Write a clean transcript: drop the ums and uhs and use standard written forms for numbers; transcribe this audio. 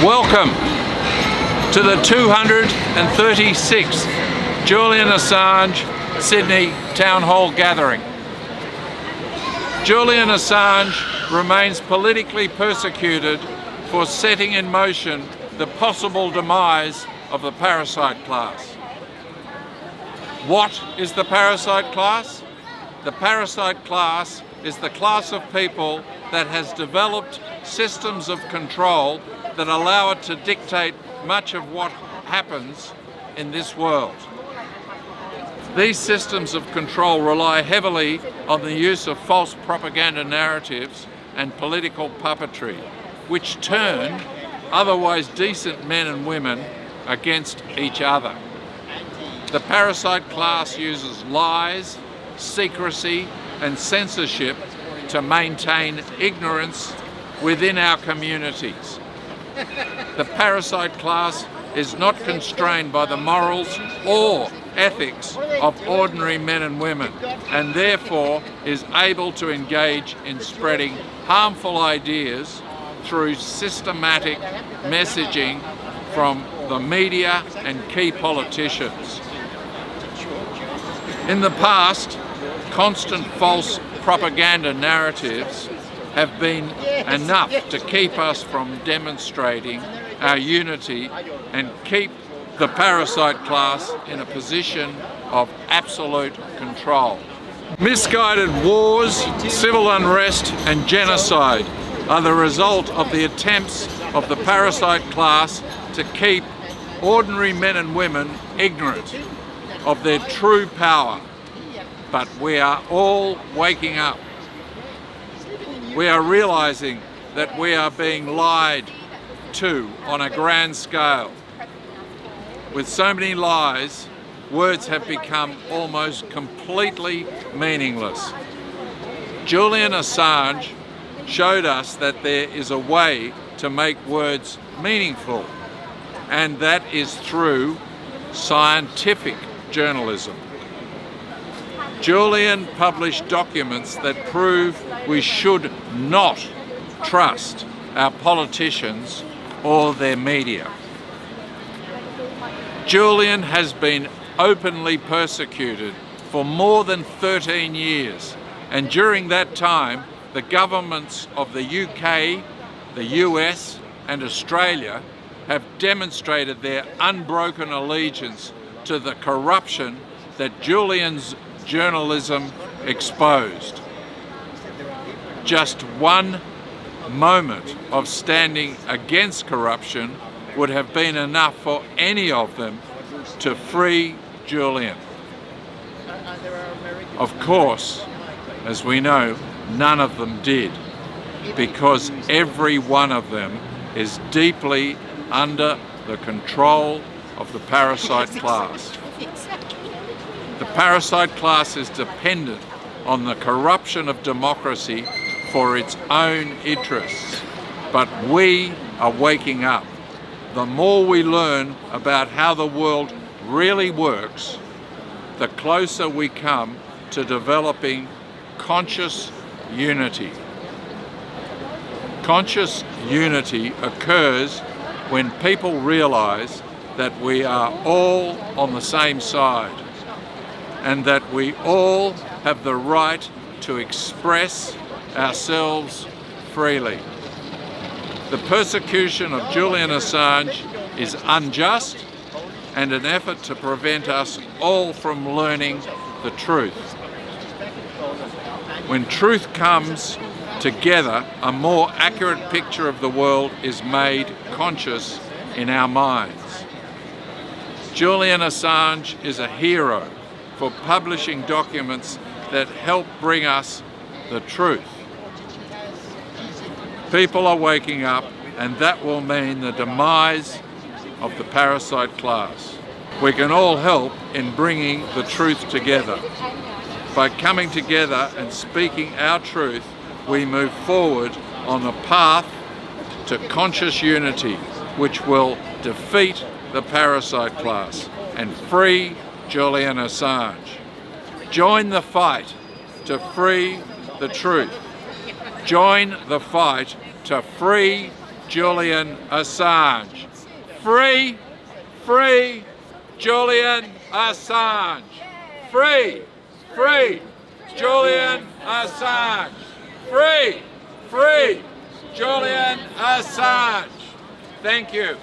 Welcome to the 236th Julian Assange Sydney Town Hall gathering. Julian Assange remains politically persecuted for setting in motion the possible demise of the parasite class. What is the parasite class? The parasite class is the class of people that has developed systems of control that allow it to dictate much of what happens in this world. These systems of control rely heavily on the use of false propaganda narratives and political puppetry, which turn otherwise decent men and women against each other. The parasite class uses lies, secrecy, and censorship to maintain ignorance within our communities. The parasite class is not constrained by the morals or ethics of ordinary men and women, and therefore is able to engage in spreading harmful ideas through systematic messaging from the media and key politicians. In the past, constant false propaganda narratives have been enough to keep us from demonstrating our unity and keep the parasite class in a position of absolute control. Misguided wars, civil unrest and genocide are the result of the attempts of the parasite class to keep ordinary men and women ignorant of their true power. But we are all waking up. We are realizing that we are being lied to on a grand scale. With so many lies, words have become almost completely meaningless. Julian Assange showed us that there is a way to make words meaningful, and that is through scientific journalism. Julian published documents that prove we should not trust our politicians or their media. Julian has been openly persecuted for more than 13 years, and during that time, the governments of the UK, the US, and Australia have demonstrated their unbroken allegiance to the corruption that Julian's journalism exposed. Just one moment of standing against corruption would have been enough for any of them to free Julian. Of course, as we know, none of them did, because every one of them is deeply under the control of the parasite class. The parasite class is dependent on the corruption of democracy for its own interests. But we are waking up. The more we learn about how the world really works, the closer we come to developing conscious unity. Conscious unity occurs when people realize that we are all on the same side, and that we all have the right to express ourselves freely. The persecution of Julian Assange is unjust and an effort to prevent us all from learning the truth. When truth comes together, a more accurate picture of the world is made conscious in our minds. Julian Assange is a hero for publishing documents that help bring us the truth. People are waking up, and that will mean the demise of the parasite class. We can all help in bringing the truth together. By coming together and speaking our truth, we move forward on a path to conscious unity, which will defeat the parasite class and free Julian Assange. Join the fight to free the truth. Join the fight to free Julian Assange. Free, free Julian Assange. Free, free Julian Assange. Free, free Julian Assange. Thank you.